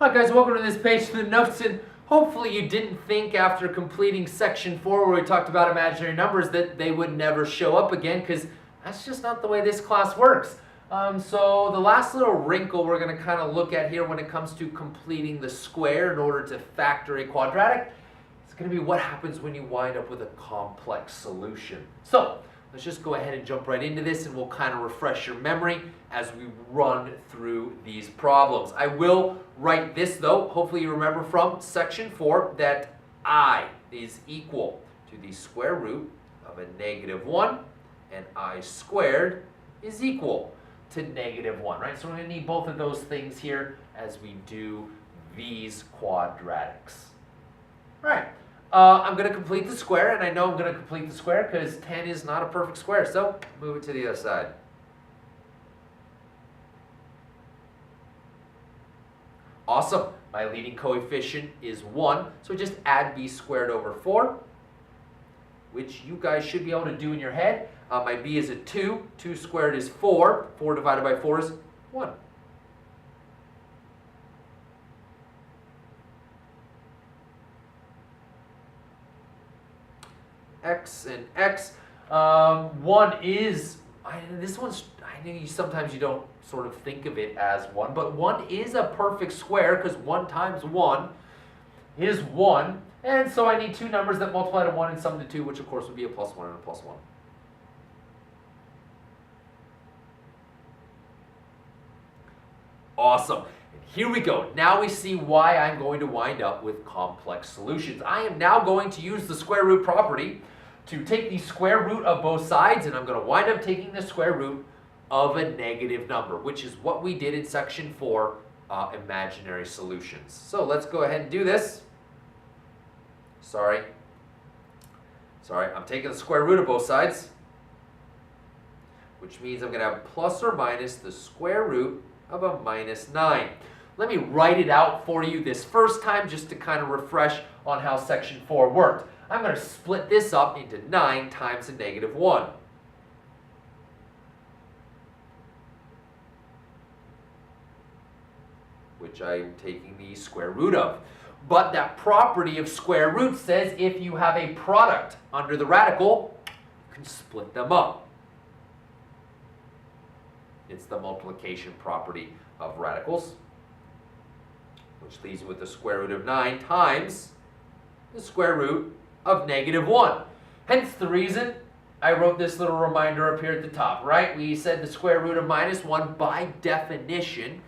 Hi guys, welcome to this page to the notes, and hopefully you didn't think after completing section 4 where we talked about imaginary numbers that they would never show up again, because that's just not the way this class works. So the last little wrinkle we're going to kind of look at here when it comes to completing the square in order to factor a quadratic is going to be what happens when you wind up with a complex solution. So let's just go ahead and jump right into this, and we'll kind of refresh your memory as we run through these problems. I will write this though, hopefully you remember from section 4, that I is equal to the square root of a -1, and I squared is equal to -1, right? So we're going to need both of those things here as we do these quadratics. All right. I'm going to complete the square, and I know I'm going to complete the square because 10 is not a perfect square, so move it to the other side. Awesome. My leading coefficient is 1, so just add b squared over 4, which you guys should be able to do in your head. My b is a 2. 2 squared is 4. 4 divided by 4 is 1. X and X. 1 is, this one's, I know sometimes you don't sort of think of it as 1, but 1 is a perfect square because 1 times 1 is 1. And so I need two numbers that multiply to 1 and sum to 2, which of course would be a +1 and a +1. Awesome. And here we go. Now we see why I'm going to wind up with complex solutions. I am now going to use the square root property to take the square root of both sides, and I'm going to wind up taking the square root of a negative number, which is what we did in section 4, imaginary solutions. So let's go ahead and do this. Sorry, I'm taking the square root of both sides, which means I'm going to have plus or minus the square root of a -9. Let me write it out for you this first time just to kind of refresh on how section 4 worked. I'm going to split this up into 9 times a -1. Which I'm taking the square root of. But that property of square root says if you have a product under the radical, you can split them up. It's the multiplication property of radicals, which leaves you with the square root of 9 times the square root of -1. Hence the reason I wrote this little reminder up here at the top, right? We said the square root of -1 by definition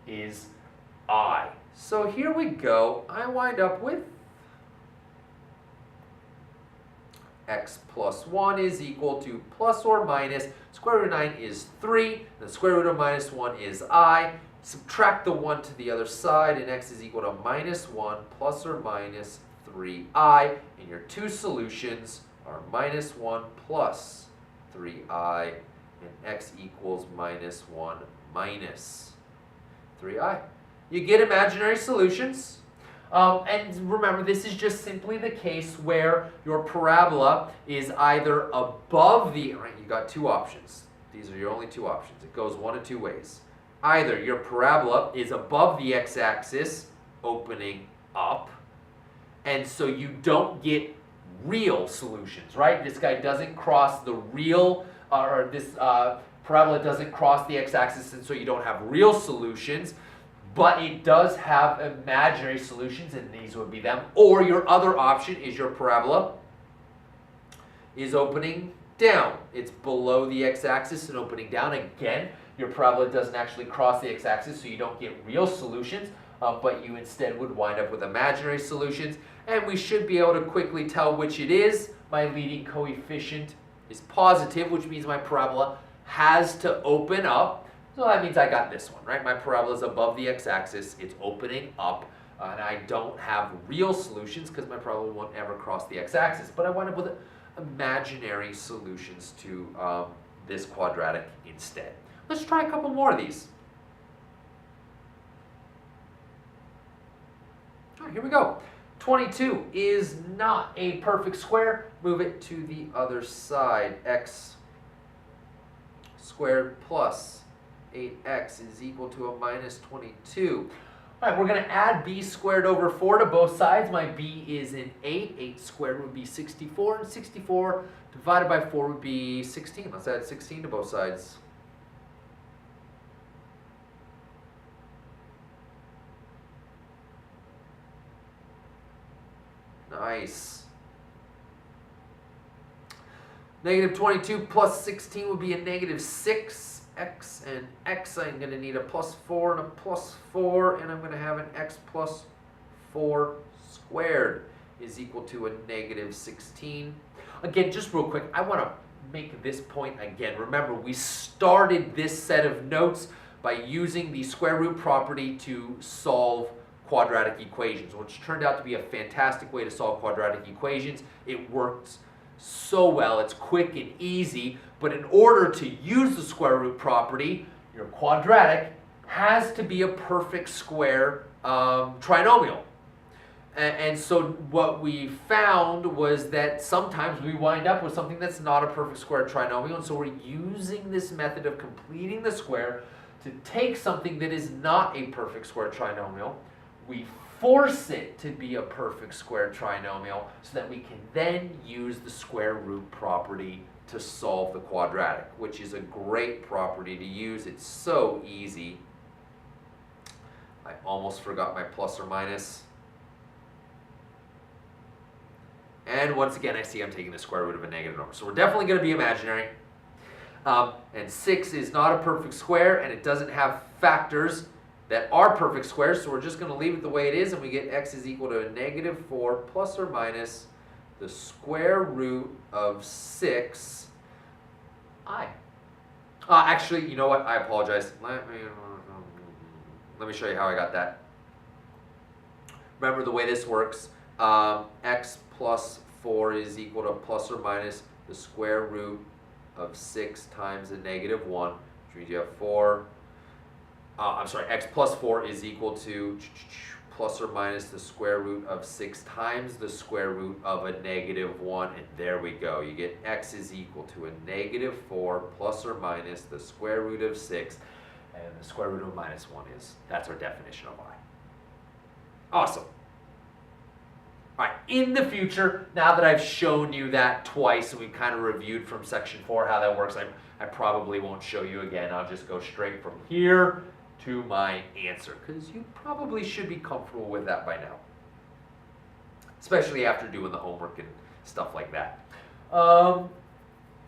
is I. So here we go. I wind up with x plus 1 is equal to plus or minus square root of 9 is 3. The square root of -1 is I. Subtract the 1 to the other side, and x is equal to -1 plus or minus 3i. And your two solutions are -1 plus 3i, and x equals -1 minus 3i. You get imaginary solutions. And remember, this is just simply the case where your parabola is either above the, right, you got two options. These are your only two options. It goes one of two ways. Either your parabola is above the x-axis, opening up, and so you don't get real solutions, right? This guy doesn't cross the real, or this parabola doesn't cross the x-axis, and so you don't have real solutions. But it does have imaginary solutions, and these would be them. Or your other option is your parabola is opening down. It's below the x-axis and opening down. Again, your parabola doesn't actually cross the x-axis, so you don't get real solutions, but you instead would wind up with imaginary solutions. And we should be able to quickly tell which it is. My leading coefficient is positive, which means my parabola has to open up. So that means I got this one, right? My parabola is above the x-axis, it's opening up, and I don't have real solutions because my parabola won't ever cross the x-axis, but I wind up with imaginary solutions to this quadratic instead. Let's try a couple more of these. All right, here we go. 22 is not a perfect square. Move it to the other side. X squared plus 8x is equal to a minus 22. All right, we're going to add b squared over 4 to both sides. My b is an 8. 8 squared would be 64, and 64 divided by 4 would be 16. Let's add 16 to both sides. Nice. Negative 22 plus 16 would be a negative 6. X and x, I'm going to need a plus 4 and a plus 4, and I'm going to have an x plus 4 squared is equal to a negative 16. Again, just real quick, I want to make this point again. Remember, we started this set of notes by using the square root property to solve quadratic equations, which turned out to be a fantastic way to solve quadratic equations. It works so well, it's quick and easy, but in order to use the square root property, your quadratic has to be a perfect square trinomial. And so what we found was that sometimes we wind up with something that's not a perfect square trinomial, and so we're using this method of completing the square to take something that is not a perfect square trinomial, we force it to be a perfect square trinomial so that we can then use the square root property to solve the quadratic, which is a great property to use. It's so easy. I almost forgot my plus or minus. And once again, I see I'm taking the square root of a negative number. So we're definitely going to be imaginary. And 6 is not a perfect square, and it doesn't have factors that are perfect squares, so we're just going to leave it the way it is, and we get x is equal to a negative 4 plus or minus the square root of 6i. Actually, you know what? I apologize. Let me show you how I got that. Remember the way this works. X plus 4 is equal to plus or minus the square root of 6 times a negative 1, which means you have 4. X plus 4 is equal to plus or minus the square root of 6 times the square root of a negative 1, and there we go. You get x is equal to a negative 4 plus or minus the square root of 6, and the square root of minus 1 that's our definition of I. Awesome. All right, in the future, now that I've shown you that twice and we've kind of reviewed from section 4 how that works, I probably won't show you again. I'll just go straight from here to my answer, because you probably should be comfortable with that by now, especially after doing the homework and stuff like that.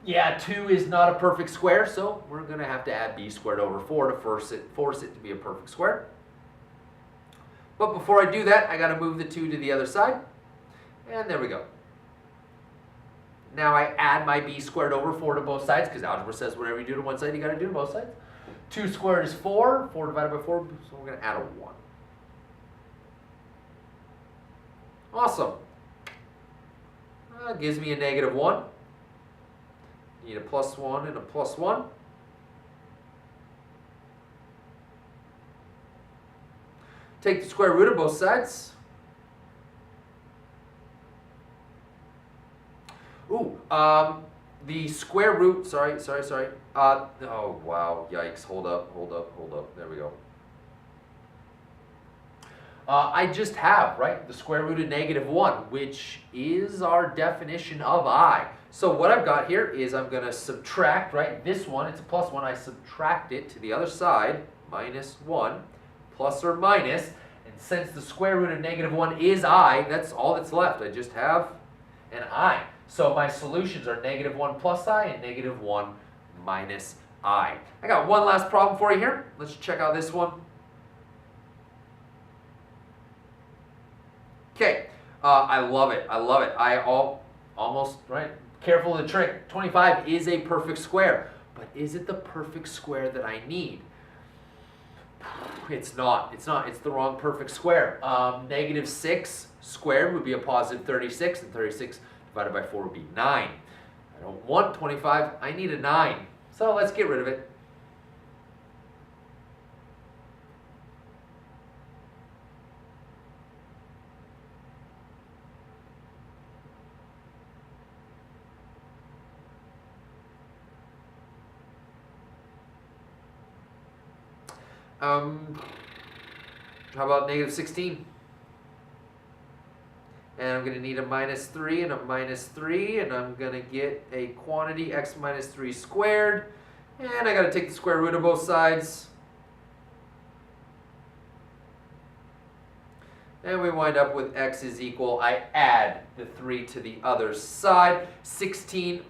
Yeah, 2 is not a perfect square, so we're going to have to add b squared over 4 to force it to be a perfect square. But before I do that, I got to move the 2 to the other side, and there we go. Now I add my b squared over 4 to both sides, because algebra says whatever you do to one side, you got to do to both sides. 2 squared is 4. 4 divided by 4, so we're going to add a 1. Awesome. That gives me a negative 1. Need a plus 1 and a plus 1. Take the square root of both sides. Ooh, the square root, sorry. Oh, wow, yikes, hold up. There we go. I just have, right, the square root of negative 1, which is our definition of I. So what I've got here is I'm going to subtract, right, this one, it's a plus 1, I subtract it to the other side, minus 1, plus or minus, and since the square root of negative 1 is I, that's all that's left. I just have an I. So my solutions are negative 1 plus I and negative 1 minus I. I got one last problem for you here. Let's check out this one. Okay, I love it. Almost, right? Careful of the trick. 25 is a perfect square, but is it the perfect square that I need? It's not. It's the wrong perfect square. Negative 6 squared would be a positive 36, and 36 divided by 4 would be 9. I don't want 25, I need a 9. So let's get rid of it. How about negative 16? And I'm going to need a minus 3 and a minus 3, and I'm going to get a quantity x minus 3 squared. And I got to take the square root of both sides. And we wind up with x is equal, I add the 3 to the other side. 16,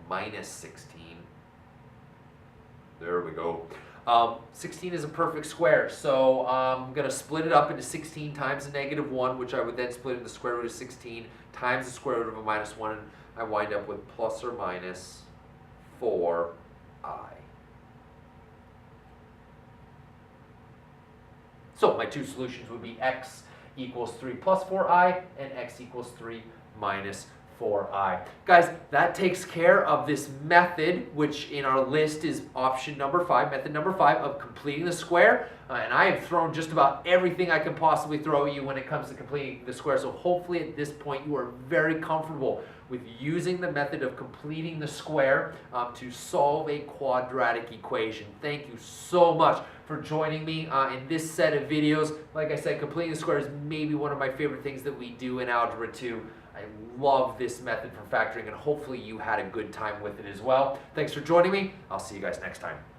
minus 16. There we go. 16 is a perfect square, so I'm going to split it up into 16 times a negative 1, which I would then split into the square root of 16 times the square root of a minus 1, and I wind up with plus or minus 4i. So my two solutions would be x equals 3 plus 4i and x equals 3 minus 4i. Guys, that takes care of this method, which in our list is option number 5, method number 5 of completing the square. And I have thrown just about everything I can possibly throw at you when it comes to completing the square. So hopefully at this point you are very comfortable with using the method of completing the square to solve a quadratic equation. Thank you so much for joining me in this set of videos. Like I said, completing the square is maybe one of my favorite things that we do in Algebra 2. I love this method for factoring, and hopefully you had a good time with it as well. Thanks for joining me. I'll see you guys next time.